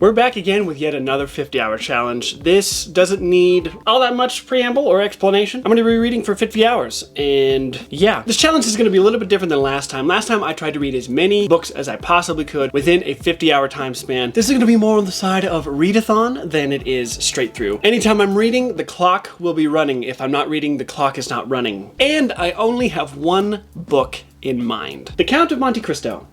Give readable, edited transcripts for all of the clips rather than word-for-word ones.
We're back again with yet another 50-hour challenge. This doesn't need all that much preamble or explanation. I'm going to be reading for 50 hours, and yeah, this challenge is going to be a little bit different than last time. Last time I tried to read as many books as I possibly could within a 50-hour time span. This is going to be more on the side of readathon than it is straight through. Anytime I'm reading, the clock will be running. If I'm not reading, the clock is not running. And I only have one book in mind. The Count of Monte Cristo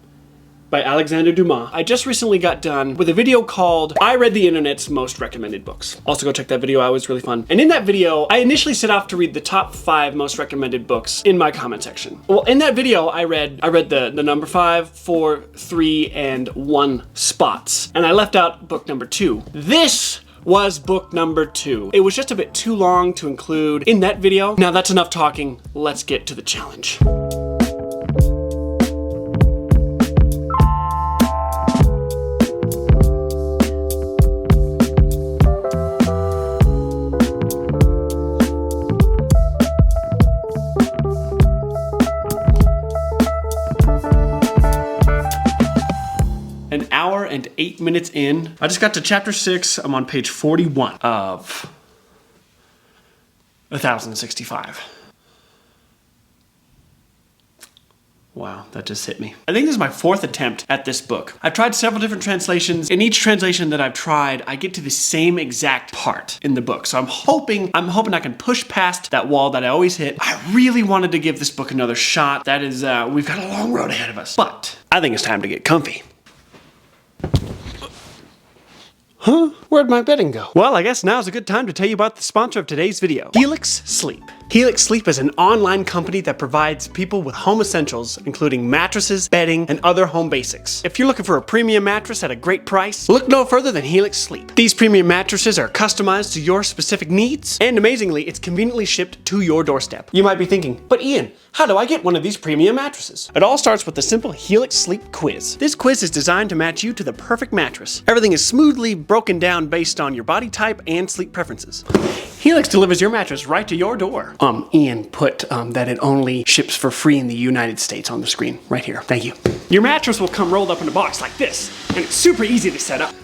by Alexander Dumas. I just recently got done with a video called I Read the Internet's Most Recommended Books. Also go check that video out, it was really fun. And in that video, I initially set off to read the top 5 most recommended books in my comment section. Well, in that video, I read the number 5, 4, 3, and 1 spots. And I left out book number 2. This was book number 2. It was just a bit too long to include in that video. Now that's enough talking, let's get to the challenge. An hour and 8 minutes in. I just got to chapter 6. I'm on page 41 of 1065. Wow, that just hit me. I think this is my 4th attempt at this book. I've tried several different translations. In each translation that I've tried, I get to the same exact part in the book. So I'm hoping I can push past that wall that I always hit. I really wanted to give this book another shot. That is, we've got a long road ahead of us. But I think it's time to get comfy. Huh? Where'd my bedding go? Well, I guess now's a good time to tell you about the sponsor of today's video, Helix Sleep. Helix Sleep is an online company that provides people with home essentials, including mattresses, bedding, and other home basics. If you're looking for a premium mattress at a great price, look no further than Helix Sleep. These premium mattresses are customized to your specific needs, and amazingly, it's conveniently shipped to your doorstep. You might be thinking, but Ian, how do I get one of these premium mattresses? It all starts with the simple Helix Sleep quiz. This quiz is designed to match you to the perfect mattress. Everything is smoothly broken down based on your body type and sleep preferences. Helix delivers your mattress right to your door. Ian put that it only ships for free in the United States on the screen right here. Thank you. Your mattress will come rolled up in a box like this, and it's super easy to set up.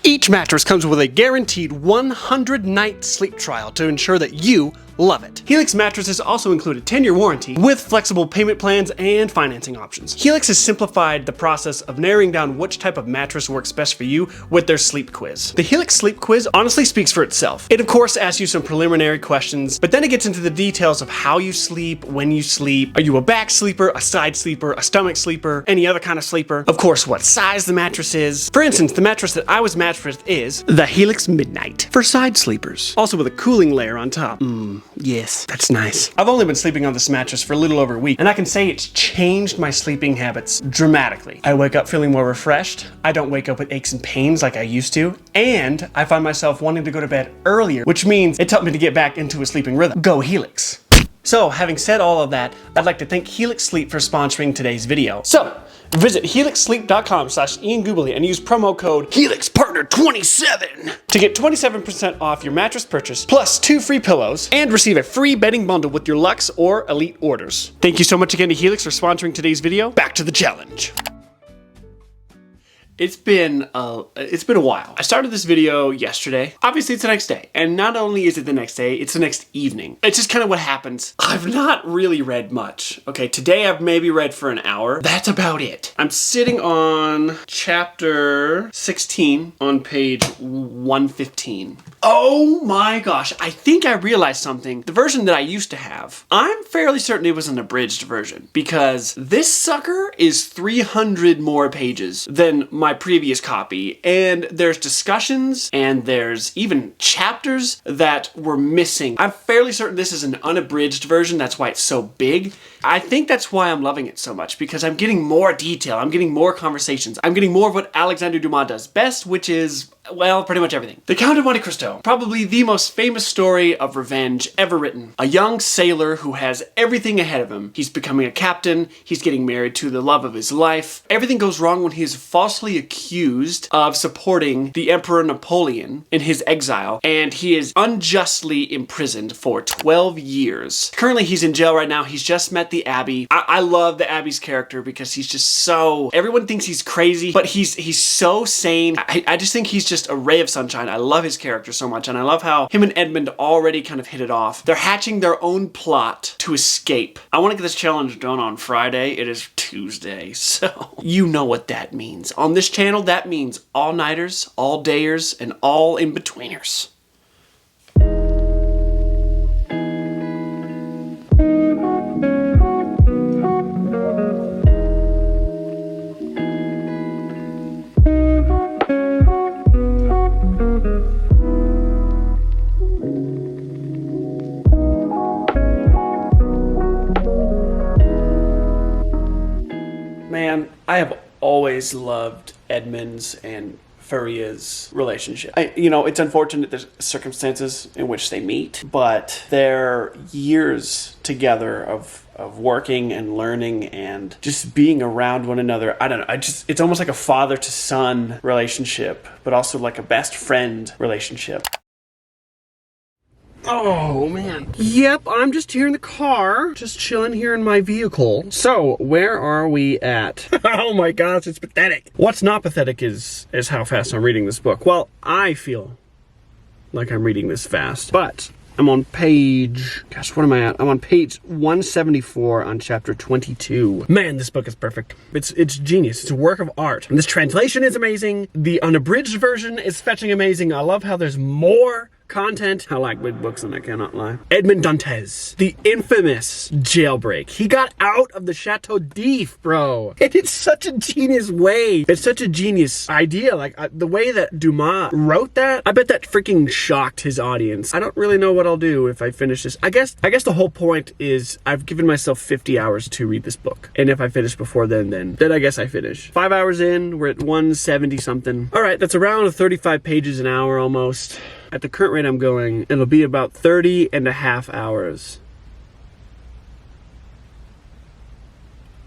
Each mattress comes with a guaranteed 100-night sleep trial to ensure that you love it. Helix mattresses also include a 10-year warranty with flexible payment plans and financing options. Helix has simplified the process of narrowing down which type of mattress works best for you with their sleep quiz. The Helix sleep quiz honestly speaks for itself. It of course asks you some preliminary questions, but then it gets into the details of how you sleep, when you sleep. Are you a back sleeper, a side sleeper, a stomach sleeper, any other kind of sleeper? Of course, what size the mattress is. For instance, the mattress that I was matched with is the Helix Midnight for side sleepers, also with a cooling layer on top. Yes, that's nice. I've only been sleeping on this mattress for a little over a week, and I can say it's changed my sleeping habits dramatically. I wake up feeling more refreshed, I don't wake up with aches and pains like I used to, and I find myself wanting to go to bed earlier, which means it's helped me to get back into a sleeping rhythm. Go Helix. So, having said all of that, I'd like to thank Helix Sleep for sponsoring today's video. So, visit helixsleep.com/IanGubeli and use promo code HelixPartner27 to get 27% off your mattress purchase, plus 2 free pillows, and receive a free bedding bundle with your Luxe or Elite orders. Thank you so much again to Helix for sponsoring today's video. Back to the challenge. It's been a while. I started this video yesterday. Obviously it's the next day. And not only is it the next day, it's the next evening. It's just kind of what happens. I've not really read much. Okay, today I've maybe read for an hour. That's about it. I'm sitting on chapter 16 on page 115. Oh my gosh, I think I realized something. The version that I used to have, I'm fairly certain it was an abridged version because this sucker is 300 more pages than my previous copy, and there's discussions and there's even chapters that were missing. I'm fairly certain this is an unabridged version, that's why it's so big. I think that's why I'm loving it so much, because I'm getting more detail, I'm getting more conversations, I'm getting more of what Alexander Dumas does best, which is Well, pretty much everything. The Count of Monte Cristo, probably the most famous story of revenge ever written. A young sailor who has everything ahead of him. He's becoming a captain, he's getting married to the love of his life. Everything goes wrong when he is falsely accused of supporting the Emperor Napoleon in his exile, and he is unjustly imprisoned for 12 years. Currently, he's in jail right now. He's just met the Abbey. I love the Abbey's character because he's just so... Everyone thinks he's crazy, but he's so sane. I just think he's just a ray of sunshine. I love his character so much, and I love how him and Edmund already kind of hit it off. They're hatching their own plot to escape. I want to get this challenge done on Friday. It is Tuesday, so you know what that means. On this channel, that means all-nighters, all-dayers, and all in-betweeners. Man, I have always loved Edmund's and Faria's relationship. It's unfortunate there's circumstances in which they meet, but their years together of working and learning and just being around one another, I don't know, it's almost like a father to son relationship, but also like a best friend relationship. Oh, man. Yep, I'm just here in the car, just chilling here in my vehicle. So, where are we at? Oh my gosh, it's pathetic. What's not pathetic is how fast I'm reading this book. Well, I feel like I'm reading this fast, but I'm on page... Gosh, what am I at? I'm on page 174 on chapter 22. Man, this book is perfect. It's genius. It's a work of art. And this translation is amazing. The unabridged version is fetching amazing. I love how there's more content. I like big books and I cannot lie. Edmond Dantes, the infamous jailbreak. He got out of the Chateau d'If, bro. And it's such a genius way. It's such a genius idea. Like the way that Dumas wrote that, I bet that freaking shocked his audience. I don't really know what I'll do if I finish this. I guess the whole point is I've given myself 50 hours to read this book. And if I finish before then I guess I finish. 5 hours in, we're at 170 something. All right, that's around 35 pages an hour almost. At the current rate I'm going, it'll be about 30 and a half hours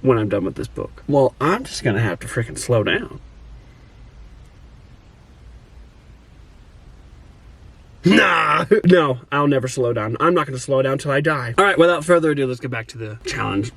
when I'm done with this book. Well, I'm just gonna have to freaking slow down. Nah, no, I'll never slow down. I'm not gonna slow down till I die. All right, without further ado, let's get back to the challenge.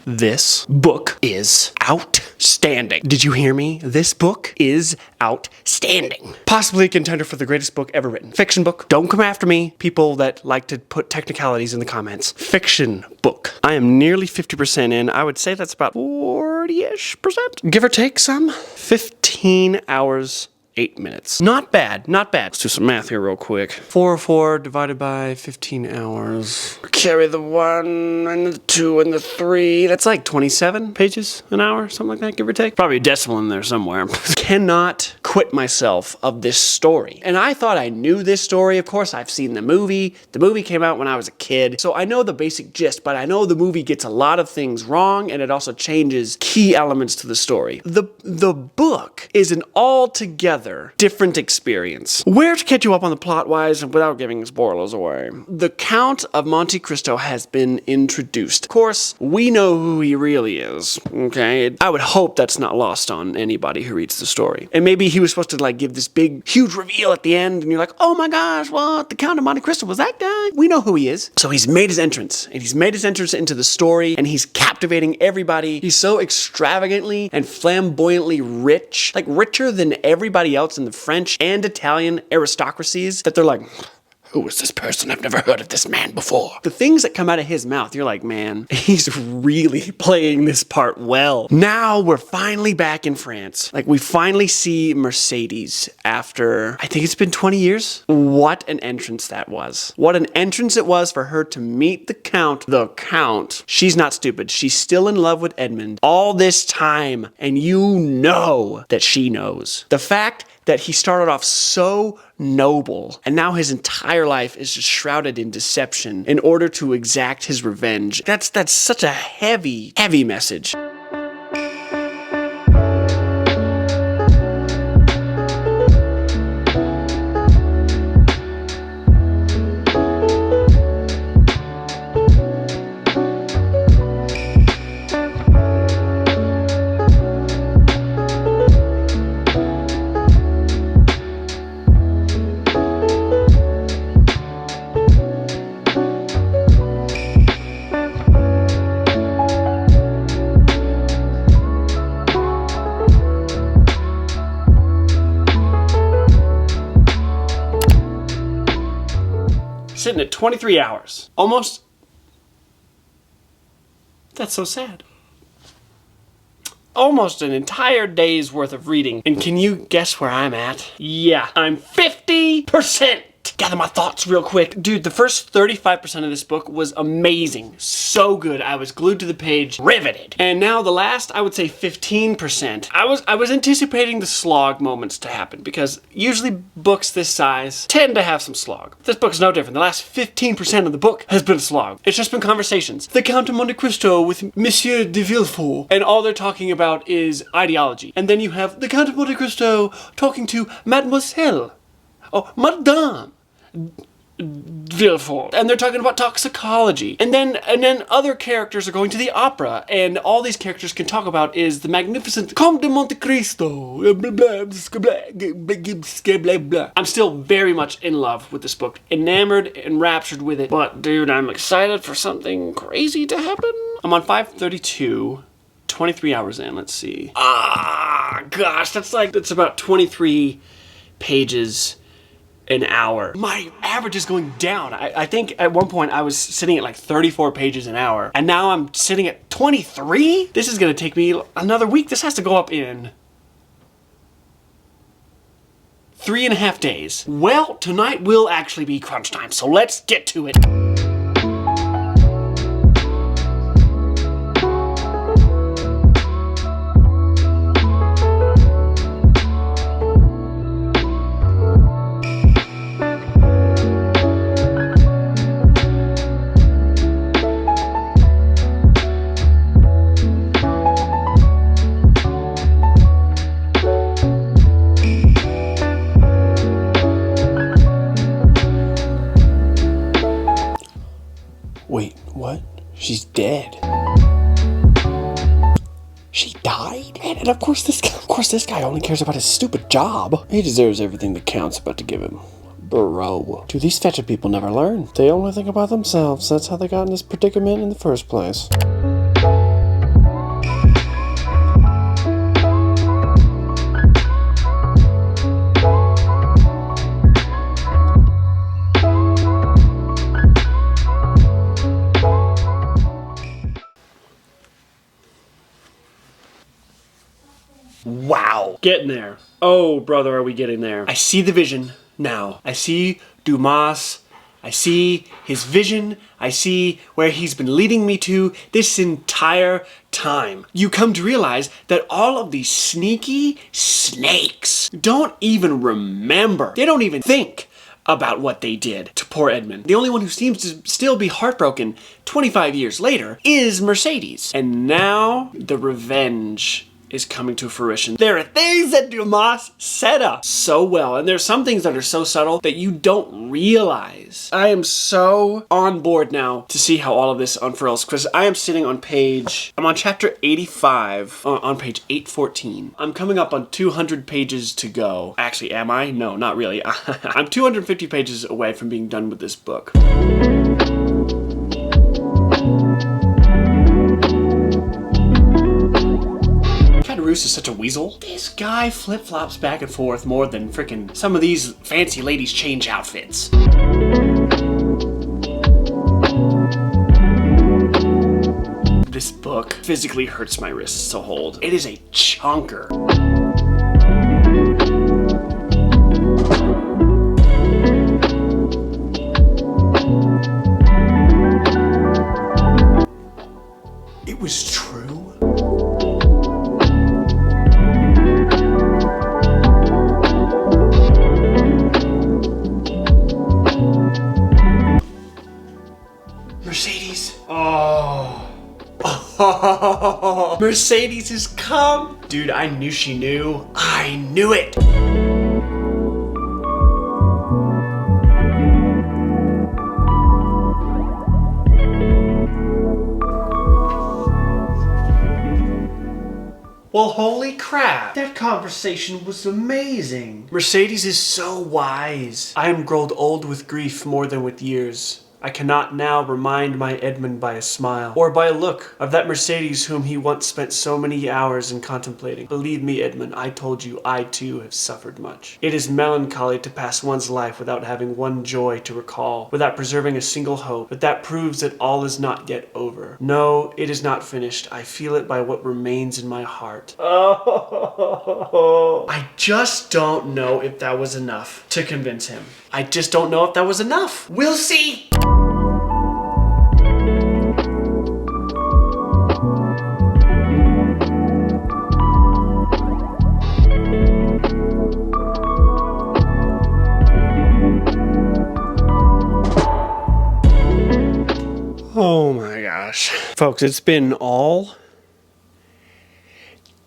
This book is outstanding. Did you hear me? This book is outstanding. Possibly a contender for the greatest book ever written. Fiction book. Don't come after me, people that like to put technicalities in the comments. Fiction book. I am nearly 50% in. I would say that's about 40-ish%. Give or take some. 15 hours 8 minutes. Not bad, not bad. Let's do some math here real quick. 404 divided by 15 hours. Carry the 1 and the 2 and the 3. That's like 27 pages an hour, something like that, give or take. Probably a decimal in there somewhere. Cannot quit myself of this story. And I thought I knew this story. Of course, I've seen the movie. The movie came out when I was a kid, so I know the basic gist, but I know the movie gets a lot of things wrong, and it also changes key elements to the story. The book is an altogether different experience. Where to catch you up on the plot-wise without giving spoilers away. The Count of Monte Cristo has been introduced. Of course, we know who he really is, okay? I would hope that's not lost on anybody who reads the story. And maybe he was supposed to like give this big, huge reveal at the end, and you're like, oh my gosh, what? The Count of Monte Cristo was that guy? We know who he is. So he's made his entrance, and he's made his entrance into the story, and he's captivating everybody. He's so extravagantly and flamboyantly rich, like richer than everybody else in the French and Italian aristocracies, that they're like, Who is this person? I've never heard of this man before. The things that come out of his mouth, you're like, man, he's really playing this part well. Now we're finally back in France. Like, we finally see Mercedes after, I think it's been 20 years. What an entrance that was. What an entrance it was for her to meet the Count. The Count. She's not stupid. She's still in love with Edmund all this time. And you know that she knows. The fact that he started off so noble, and now his entire life is just shrouded in deception in order to exact his revenge. That's such a heavy, heavy message. Sitting at 23 hours. Almost. That's so sad. Almost an entire day's worth of reading. And can you guess where I'm at? Yeah, I'm 50%. Gather my thoughts real quick. Dude, the first 35% of this book was amazing. So good. I was glued to the page, riveted. And now the last, I would say 15%. I was anticipating the slog moments to happen because usually books this size tend to have some slog. This book's no different. The last 15% of the book has been a slog. It's just been conversations. The Count of Monte Cristo with Monsieur de Villefort, and all they're talking about is ideology. And then you have the Count of Monte Cristo talking to Mademoiselle. Oh, Madame Villefort, and they're talking about toxicology, and then other characters are going to the opera, and all these characters can talk about is the magnificent Comte de Monte Cristo. I'm still very much in love with this book, enamored and enraptured with it, but dude, I'm excited for something crazy to happen. I'm on 532, 23 hours in. Let's see. Gosh, that's about 23 pages an hour. My average is going down. I think at one point I was sitting at like 34 pages an hour, and now I'm sitting at 23? This is gonna take me another week. This has to go up in 3.5 days. Well, tonight will actually be crunch time, so let's get to it. Wait, what? She's dead. She died? Man, and of course this guy only cares about his stupid job. He deserves everything the Count's about to give him. Bro. Dude, these fetcher people never learn. They only think about themselves. That's how they got in this predicament in the first place. Wow. Getting there. Oh, brother, are we getting there. I see the vision now. I see Dumas. I see his vision. I see where he's been leading me to this entire time. You come to realize that all of these sneaky snakes don't even remember. They don't even think about what they did to poor Edmund. The only one who seems to still be heartbroken 25 years later is Mercedes. And now the revenge is coming to fruition. There are things that Dumas set up so well, and there's some things that are so subtle that you don't realize. I am so on board now to see how all of this unfurls, because I am sitting on I'm on chapter 85, on page 814. I'm coming up on 200 pages to go. Actually, am I? No, not really. I'm 250 pages away from being done with this book. Roos is such a weasel. This guy flip-flops back and forth more than frickin' some of these fancy ladies change outfits. book physically hurts my wrists to hold. It is a chunker. It was true. Mercedes. Oh. Mercedes has come. Dude, I knew she knew. I knew it. Well, holy crap. That conversation was amazing. Mercedes is so wise. I am grown old with grief more than with years. I cannot now remind my Edmund by a smile, or by a look, of that Mercedes whom he once spent so many hours in contemplating. Believe me, Edmund, I told you, I too have suffered much. It is melancholy to pass one's life without having one joy to recall, without preserving a single hope, but that proves that all is not yet over. No, it is not finished. I feel it by what remains in my heart. Oh, I just don't know if that was enough to convince him. I just don't know if that was enough. We'll see. Oh my gosh. Folks, it's been all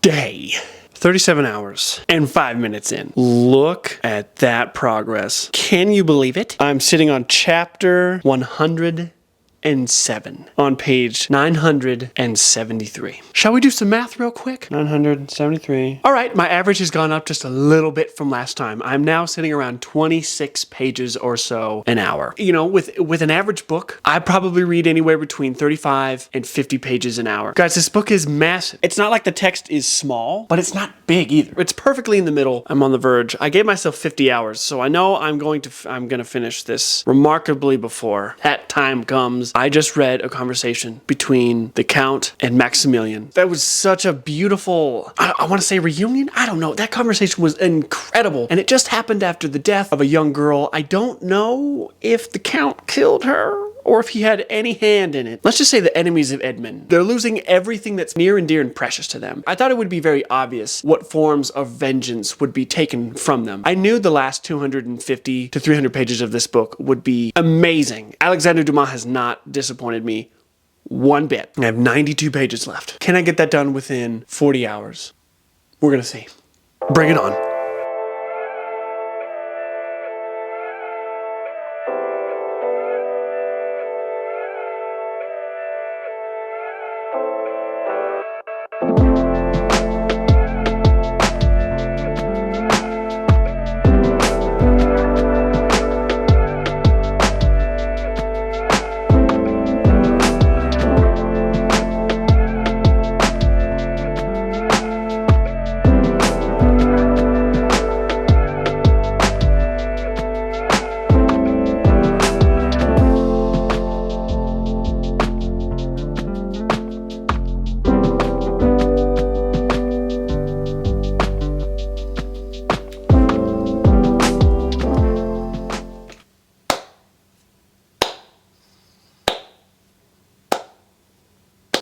day. 37 hours and 5 minutes in. Look at that progress. Can you believe it? I'm sitting on chapter 107 on page 973. Shall we do some math real quick? 973. All right, my average has gone up just a little bit from last time. I'm now sitting around 26 pages or so an hour. You know, with an average book, I probably read anywhere between 35 and 50 pages an hour. Guys, this book is massive. It's not like the text is small, but it's not big either. It's perfectly in the middle. I'm on the verge. I gave myself 50 hours, so I know I'm going to finish this remarkably before that time comes. I just read a conversation between the Count and Maximilian. That was such a beautiful, I want to say reunion? I don't know. That conversation was incredible. And it just happened after the death of a young girl. I don't know if the Count killed her or if he had any hand in it. Let's just say the enemies of Edmund. They're losing everything that's near and dear and precious to them. I thought it would be very obvious what forms of vengeance would be taken from them. I knew the last 250 to 300 pages of this book would be amazing. Alexander Dumas has not disappointed me one bit. I have 92 pages left. Can I get that done within 40 hours? We're gonna see. Bring it on.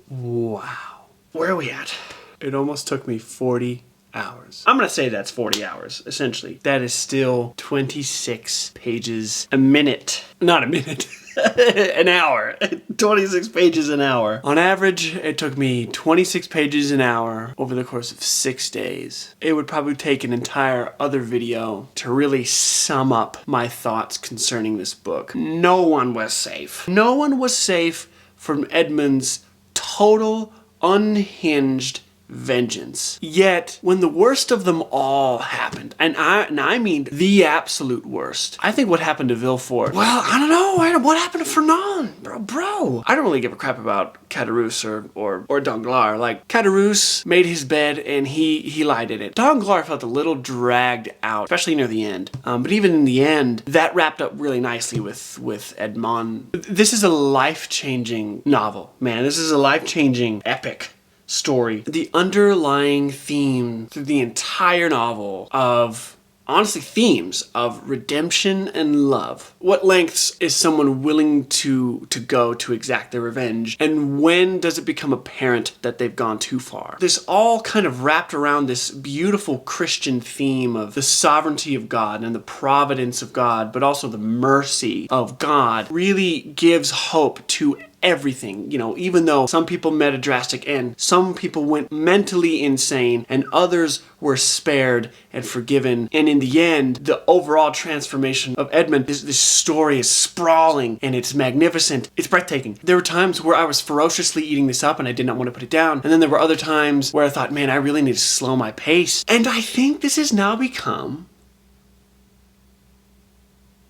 Wow. Where are we at? It almost took me 40 hours. I'm gonna say that's 40 hours, essentially. That is still 26 pages a minute. Not a minute. An hour. 26 pages an hour. On average, it took me 26 pages an hour over the course of 6 days. It would probably take an entire other video to really sum up my thoughts concerning this book. No one was safe. No one was safe from Edmund's total, unhinged vengeance. Yet, when the worst of them all happened, and I mean the absolute worst, I think what happened to Villefort, well, I don't know, what happened to Fernand? Bro, I don't really give a crap about Caderousse or Danglars. Like, Caderousse made his bed and he lied in it. Danglars felt a little dragged out, especially near the end. But even in the end, that wrapped up really nicely with Edmond. This is a life-changing novel, man. This is a life-changing epic story. The underlying theme through the entire novel of, honestly, themes of redemption and love. What lengths is someone willing to go to exact their revenge? And when does it become apparent that they've gone too far? This all kind of wrapped around this beautiful Christian theme of the sovereignty of God and the providence of God, but also the mercy of God, really gives hope to everything. You know, even though some people met a drastic end, some people went mentally insane, and others were spared and forgiven. And in the end, the overall transformation of Edmond, this story is sprawling and it's magnificent. It's breathtaking. There were times where I was ferociously eating this up and I did not want to put it down. And then there were other times where I thought, man, I really need to slow my pace. And I think this has now become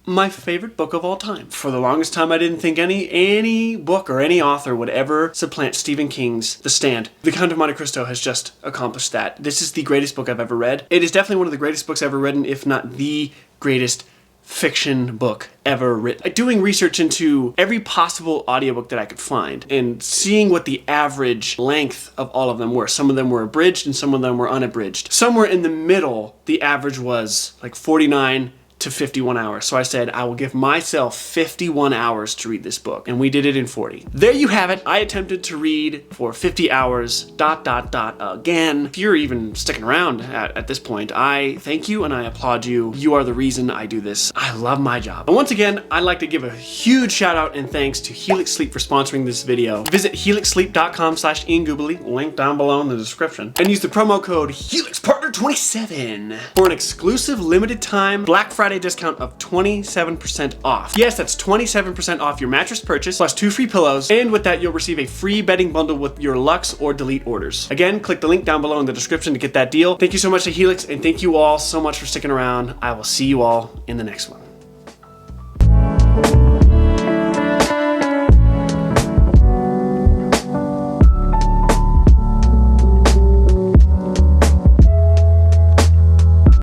my favorite book of all time. For the longest time, I didn't think any book or any author would ever supplant Stephen King's The Stand. The Count of Monte Cristo has just accomplished that. This is the greatest book I've ever read. It is definitely one of the greatest books ever written, if not the greatest fiction book ever written. Doing research into every possible audiobook that I could find and seeing what the average length of all of them were. Some of them were abridged and some of them were unabridged. Somewhere in the middle, the average was like 49 to 51 hours. So I said, I will give myself 51 hours to read this book. And we did it in 40. There you have it. I attempted to read for 50 hours, ... again. If you're even sticking around at this point, I thank you and I applaud you. You are the reason I do this. I love my job. And once again, I'd like to give a huge shout out and thanks to Helix Sleep for sponsoring this video. Visit helixsleep.com/IanGubeli, link down below in the description, and use the promo code HelixPartner27 for an exclusive limited time Black Friday discount of 27% off. Yes, that's 27% off your mattress purchase plus 2 free pillows, and with that you'll receive a free bedding bundle with your Luxe or Delete orders. Again, click the link down below in the description to get that deal. Thank you so much to Helix, and thank you all so much for sticking around. I will see you all in the next one.